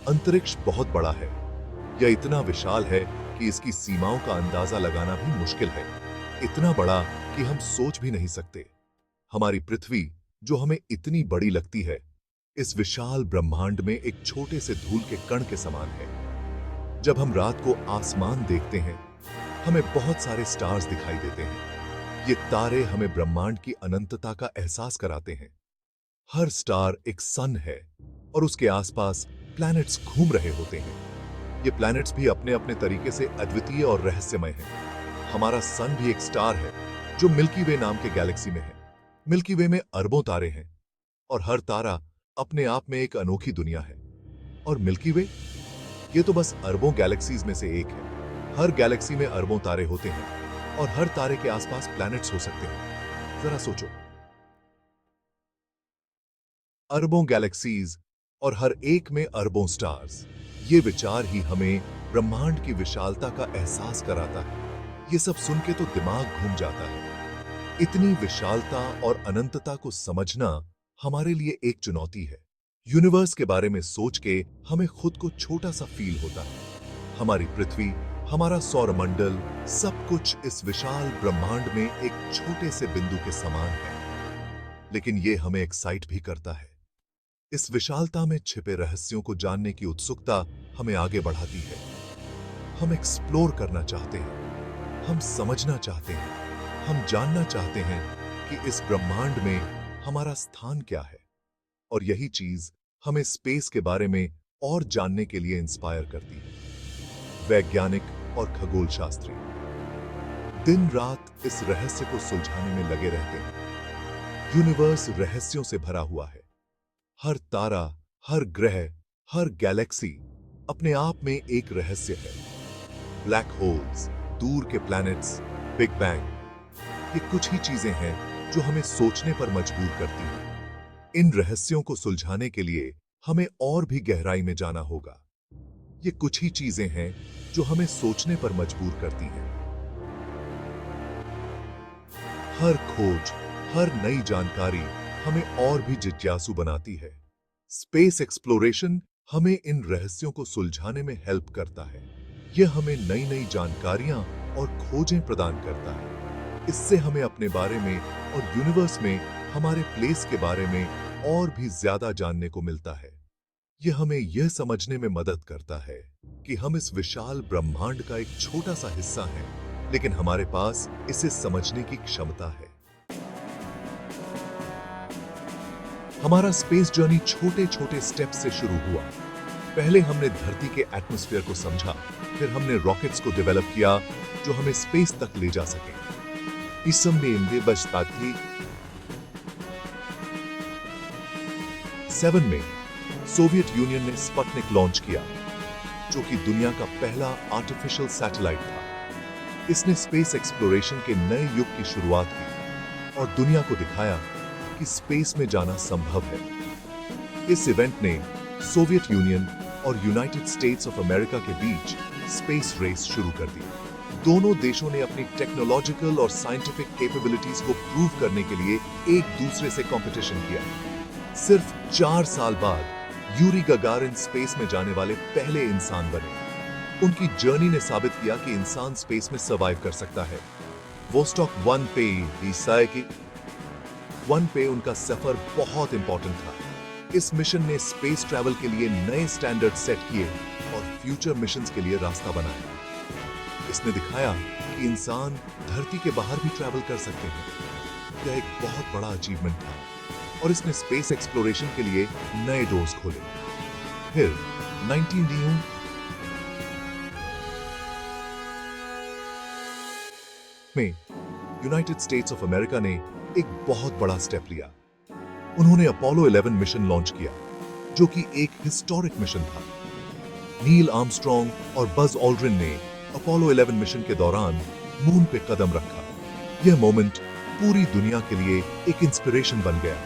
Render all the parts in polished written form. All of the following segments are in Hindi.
अंतरिक्ष बहुत बड़ा है। यह इतना विशाल है कि इसकी सीमाओं का अंदाजा लगाना भी मुश्किल है। इतना बड़ा कि हम सोच भी नहीं सकते। हमारी पृथ्वी, जो हमें इतनी बड़ी लगती है, इस विशाल ब्रह्मांड में एक छोटे से धूल के कण के समान है। जब हम रात को आसमान देखते हैं, हमें बहुत सारे स्टार्स दिखाई देते हैं। ये तारे हमें ब्रह्मांड की अनंतता का एहसास कराते हैं। हर स्टार एक सन है और उसके आसपास प्लैनेट्स घूम रहे होते हैं। ये प्लैनेट्स भी अपने अपने तरीके से अद्वितीय और रहस्यमय हैं। हमारा सन भी एक स्टार है जो मिल्की वे नाम के गैलेक्सी में है। मिल्की वे में अरबों तारे हैं और हर तारा अपने आप में एक अनोखी दुनिया है। और मिल्की वे, ये तो बस अरबों गैलेक्सीज में से एक है। हर गैलेक्सी में अरबों तारे होते हैं और हर तारे के आसपास प्लैनेट्स हो सकते हैं। जरा सोचो, अरबों गैलेक्सीज और हर एक में अरबों स्टार्स। ये विचार ही हमें ब्रह्मांड की विशालता का एहसास कराता है। ये सब सुन के तो दिमाग घूम जाता है। इतनी विशालता और अनंतता को समझना हमारे लिए एक चुनौती है। यूनिवर्स के बारे में सोच के हमें खुद को छोटा सा फील होता है। हमारी पृथ्वी, हमारा सौरमंडल, सब कुछ इस विशाल ब्रह्मांड में एक छोटे से बिंदु के समान है। लेकिन ये हमें एक्साइट भी करता है। इस विशालता में छिपे रहस्यों को जानने की उत्सुकता हमें आगे बढ़ाती है। हम एक्सप्लोर करना चाहते हैं, हम समझना चाहते हैं, हम जानना चाहते हैं कि इस ब्रह्मांड में हमारा स्थान क्या है। और यही चीज हमें स्पेस के बारे में और जानने के लिए इंस्पायर करती है। वैज्ञानिक और खगोल शास्त्री दिन रात इस रहस्य को सुलझाने में लगे रहते हैं। यूनिवर्स रहस्यों से भरा हुआ है। हर तारा, हर ग्रह, हर गैलेक्सी अपने आप में एक रहस्य है। ब्लैक होल्स, दूर के प्लैनेट्स, बिग बैंग, ये कुछ ही चीजें हैं जो हमें सोचने पर मजबूर करती हैं। इन रहस्यों को सुलझाने के लिए हमें और भी गहराई में जाना होगा। ये कुछ ही चीजें हैं जो हमें सोचने पर मजबूर करती हैं। हर खोज, हर नई जानकारी हमें और भी जिज्ञासु बनाती है। स्पेस एक्सप्लोरेशन हमें इन रहस्यों को सुलझाने में हेल्प करता है। यह हमें नई नई जानकारियां और खोजें प्रदान करता है। इससे हमें अपने बारे में और यूनिवर्स में हमारे प्लेस के बारे में और भी ज्यादा जानने को मिलता है। यह हमें यह समझने में मदद करता है कि हम इस विशाल ब्रह्मांड का एक छोटा सा हिस्सा हैं, लेकिन हमारे पास इसे समझने की क्षमता है। हमारा स्पेस जर्नी छोटे छोटे स्टेप से शुरू हुआ। पहले हमने धरती के एटमॉस्फेयर को समझा, फिर हमने रॉकेट्स को डेवलप किया जो हमें स्पेस तक ले जा सके। इस समय बचता थी 7 में सोवियत यूनियन ने स्पुतनिक लॉन्च किया, जो कि दुनिया का पहला आर्टिफिशियल सैटेलाइट था। इसने स्पेस एक्सप्लोरेशन के नए युग की शुरुआत की और दुनिया को दिखाया कि स्पेस में जाना संभव है। इस इवेंट ने सोवियत यूनियन और यूनाइटेड स्टेट्स ऑफ अमेरिका के बीच स्पेस रेस शुरू कर दी। दोनों देशों ने अपनी टेक्नोलॉजिकल और साइंटिफिक कैपेबिलिटीज को प्रूव करने के लिए एक दूसरे से कंपटीशन किया। सिर्फ 4 साल बाद यूरी गगारिन स्पेस में जाने वाले पहले इंसान बने। उनकी जर्नी ने साबित किया कि इंसान स्पेस में सर्वाइव कर सकता है। वोस्टॉक 1 पे की 1 पे उनका सफर बहुत इंपॉर्टेंट था। इस मिशन ने स्पेस ट्रैवल के लिए नए स्टैंडर्ड सेट किए और फ्यूचर मिशंस के लिए रास्ता बनाया। इसने दिखाया कि इंसान धरती के बाहर भी ट्रैवल कर सकते हैं। यह एक बहुत बड़ा अचीवमेंट था और इसने स्पेस एक्सप्लोरेशन के लिए नए डोर्स खोले। फिर 19 में यूनाइटेड स्टेट्स ऑफ अमेरिका ने एक बहुत बड़ा स्टेप लिया। उन्होंने अपोलो 11 मिशन लॉन्च किया, जो कि एक हिस्टोरिक मिशन था। नील आर्मस्ट्रॉन्ग और बज ऑल्ड्रिन ने अपोलो 11 मिशन के दौरान मून पे कदम रखा। यह मोमेंट पूरी दुनिया के लिए एक इंस्पिरेशन बन गया।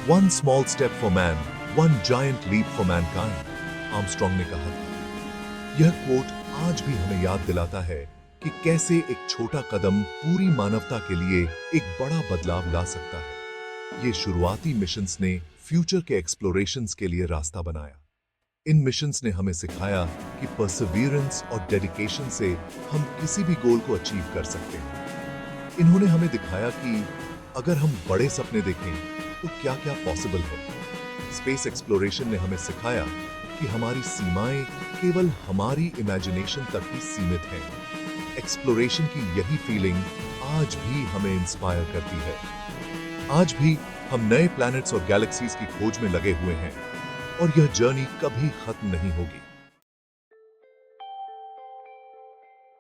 One small step for man, one giant leap for mankind, Armstrong ने कहा था। यह कोट आज भी हमें याद दिलाता है कि कैसे एक छोटा कदम पूरी मानवता के लिए एक बड़ा बदलाव ला सकता है। ये शुरुआती मिशंस ने फ्यूचर के एक्सप्लोरेशंस के लिए रास्ता बनाया। इन मिशंस ने हमें सिखाया कि परसिवियरेंस और डेडिकेशन से हम किसी भी गोल को अचीव कर सकते हैं। इन्होंने हमें दिखाया कि अगर हम बड़े सपने देखें तो क्या-क्या पॉसिबल है। स्पेस एक्सप्लोरेशन ने हमें सिखाया कि हमारी सीमाएं केवल हमारी इमेजिनेशन तक ही सीमित हैं। एक्सप्लोरेशन की यही फीलिंग आज भी हमें इंस्पायर करती है। आज भी हम नए प्लैनेट्स और गैलेक्सीज की खोज में लगे हुए हैं और यह जर्नी कभी खत्म नहीं होगी।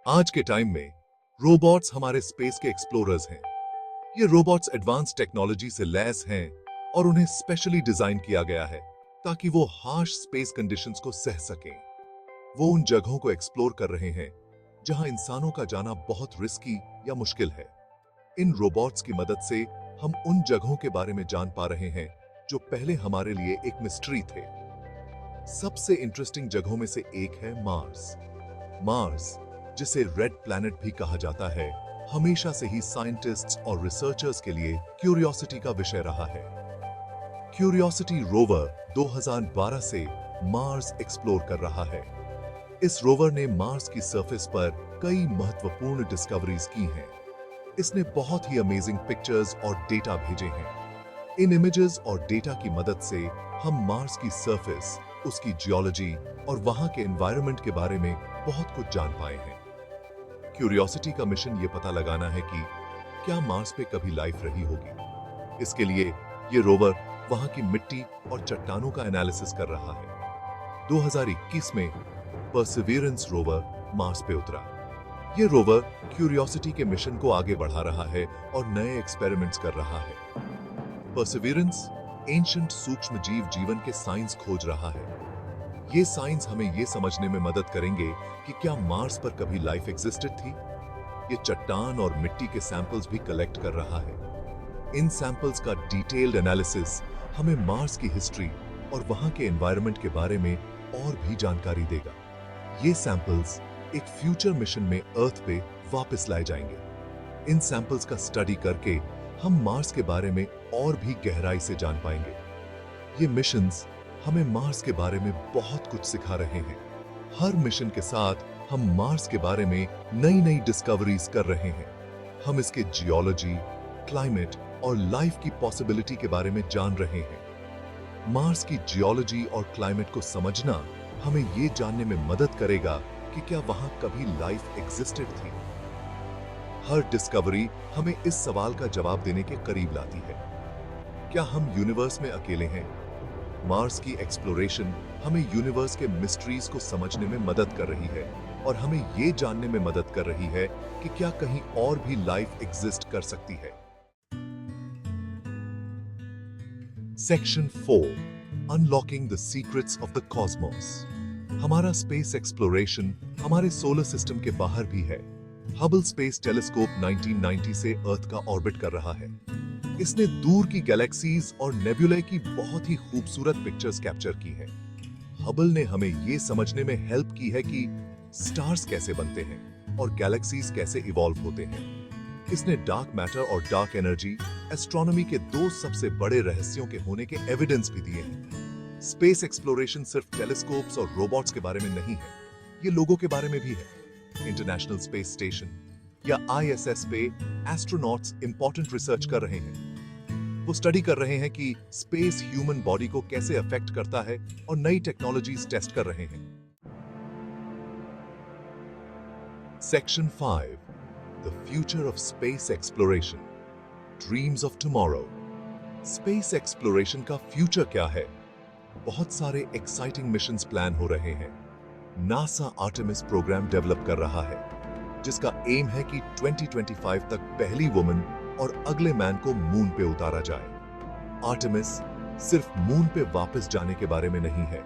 आज के टाइम में रोबोट्स हमारे स्पेस के एक्सप्लोरर्स हैं। ये रोबोट्स एडवांस टेक्नोलॉजी से लैस हैं और उन्हें स्पेशली डिजाइन किया गया है ताकि वो हार्श स्पेस कंडीशंस को सह सकें। वो उन जगहों को एक्सप्लोर कर रहे हैं जहां इंसानों का जाना बहुत रिस्की या मुश्किल है। इन रोबोट्स की मदद से हम उन जगहों के बारे में जान पा रहे हैं जो पहले हमारे लिए एक मिस्ट्री थे। सबसे इंटरेस्टिंग जगहों में से एक है मार्स। मार्स, जिसे रेड प्लैनेट भी कहा जाता है, हमेशा से ही साइंटिस्ट्स और रिसर्चर्स के लिए क्यूरियोसिटी का विषय रहा है। क्यूरियोसिटी रोवर 2012 से मार्स एक्सप्लोर कर रहा है। इस रोवर ने मार्स की सरफेस पर कई महत्वपूर्ण डिस्कवरीज की हैं। इसने बहुत ही अमेजिंग पिक्चर्स और डेटा भेजे हैं। इन इमेजेस और डेटा की मदद से हम मार्स की सरफेस, उसकी जियोलॉजी और वहां के एनवायरनमेंट के बारे में बहुत कुछ जान पाए हैं। क्यूरियोसिटी का मिशन ये पता लगाना है कि क्या मार्स पे कभी लाइफ रही होगी। इसके लिए ये रोवर वहां की मिट्टी और चट्टानों का एनालिसिस कर रहा है। 2021 में परसिवियरेंस रोवर मार्स पे उतरा। ये रोवर क्यूरियोसिटी के मिशन को आगे बढ़ा रहा है और नए एक्सपेरिमेंट्स कर रहा है। परसिवियरेंस एंशिएंट सूक्ष्म जीव जीवन के साइंस खोज रहा है। ये साइंस हमें ये समझने में मदद करेंगे कि क्या मार्स पर कभी लाइफ एग्जिस्टेड थी। ये चट्टान और मिट्टी के सैंपल्स भी कलेक्ट कर रहा है। इन सैंपल्स का डिटेल्ड एनालिसिस हमें मार्स की हिस्ट्री और वहां के एनवायरनमेंट के बारे में और भी जानकारी देगा। ये सैंपल्स एक फ्यूचर मिशन में अर्थ पे वापस लाए जाएंगे। इन सैंपल्स का स्टडी करके हम मार्स के बारे में और भी गहराई से जान पाएंगे। ये मिशंस हमें मार्स के बारे में बहुत कुछ सिखा रहे हैं। हर मिशन के साथ हम मार्स के बारे में नई नई डिस्कवरीज कर रहे हैं। हम इसके जियोलॉजी, क्लाइमेट और लाइफ की पॉसिबिलिटी के बारे में जान रहे हैं। मार्स की जियोलॉजी और क्लाइमेट को समझना हमें ये जानने में मदद करेगा कि क्या वहां कभी लाइफ एग्जिस्टेड थी। हर डिस्कवरी हमें इस सवाल का जवाब देने के करीब लाती है। क्या हम यूनिवर्स में अकेले हैं? मार्स की एक्सप्लोरेशन हमें यूनिवर्स के मिस्ट्रीज को समझने में मदद कर रही है और हमें ये जानने में मदद कर रही है कि क्या कहीं और भी लाइफ एग्जिस्ट कर सकती है। Section 4, unlocking the secrets of the Cosmos. हमारा स्पेस एक्सप्लोरेशन हमारे सोलर सिस्टम के बाहर भी है। हबल स्पेस टेलीस्कोप 1990 से अर्थ का ऑर्बिट कर रहा है। इसने दूर की गैलेक्सीज और नेबुलाe की बहुत ही खूबसूरत पिक्चर्स कैप्चर की हैं। हबल ने हमें ये समझने में हेल्प की है कि स्टार्स कैसे बनते हैं और गैलेक्सीज कैसे इवॉल्व होते हैं। इसने डार्क मैटर और डार्क एनर्जी, एस्ट्रोनॉमी के दो सबसे बड़े रहस्यों के होने के एविडेंस भी दिए हैं। स्पेस एक्सप्लोरेशन सिर्फ टेलीस्कोप्स और रोबोट्स के बारे में नहीं है, ये लोगों के बारे में भी है। इंटरनेशनल स्पेस स्टेशन या ISS पे एस्ट्रोनॉट्स इंपॉर्टेंट रिसर्च कर रहे हैं। वो स्टडी कर रहे हैं कि स्पेस ह्यूमन बॉडी को कैसे अफेक्ट करता है और नई टेक्नोलॉजीज टेस्ट कर रहे हैं। Section 5, the future of space exploration, dreams of tomorrow. Space exploration का फ्यूचर क्या है? बहुत सारे एक्साइटिंग मिशंस प्लान हो रहे हैं। नासा आर्टेमिस प्रोग्राम डेवलप कर रहा है, जिसका एम है कि 2025 तक पहली वुमन और अगले मैन को मून पे उतारा जाए। आर्टेमिस सिर्फ मून पे वापस जाने के बारे में नहीं है,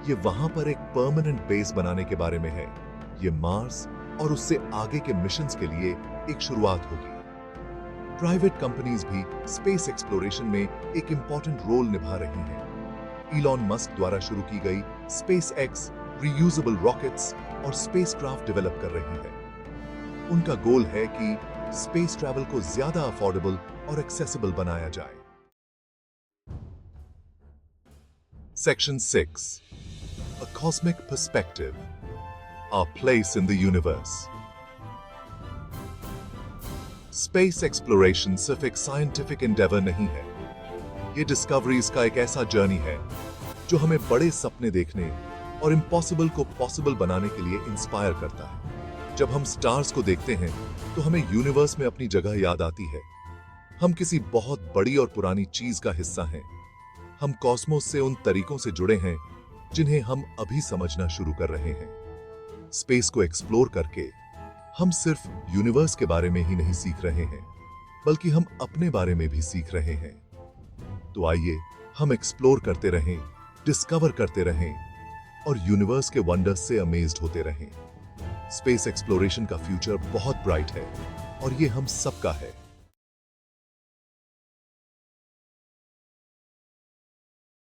ये वहां पर एक परमानेंट बेस बनाने के बारे में है। ये मार्स और उससे आगे के मिशंस के लिए एक शुरुआत होगी। प्राइवेट कंपनीज भी स्पेस एक्सप्लोरेशन में एक इंपॉर्टेंट रोल निभा रही हैं। इलॉन मस्क द्वारा शुरू की गई SpaceX रीयूजेबल रॉकेट्स और स्पेसक्राफ्ट डेवलप कर रही है। उनका गोल है कि स्पेस ट्रैवल को ज्यादा अफोर्डेबल और एक्सेसिबल बनाया जाए। Section 6, cosmic perspective, our place in the universe. Space exploration सिर्फ एक साइंटिफिक एंडेवर नहीं है, ये डिस्कवरीज का एक ऐसा जर्नी है जो हमें बड़े सपने देखने और इम्पॉसिबल को पॉसिबल बनाने के लिए इंस्पायर करता है। जब हम स्टार्स को देखते हैं तो हमें यूनिवर्स में अपनी जगह याद आती है। हम किसी बहुत बड़ी और पुरानी चीज का हिस्सा हैं। हम कॉस्मोस से उन तरीकों से जुड़े हैं जिन्हें हम अभी समझना शुरू कर रहे हैं। स्पेस को एक्सप्लोर करके हम सिर्फ यूनिवर्स के बारे में ही नहीं सीख रहे हैं, बल्कि हम अपने बारे में भी सीख रहे हैं। तो आइए हम एक्सप्लोर करते रहें, डिस्कवर करते रहें और यूनिवर्स के वंडर्स से अमेज्ड होते रहें। स्पेस एक्सप्लोरेशन का फ्यूचर बहुत ब्राइट है और ये हम सबका है।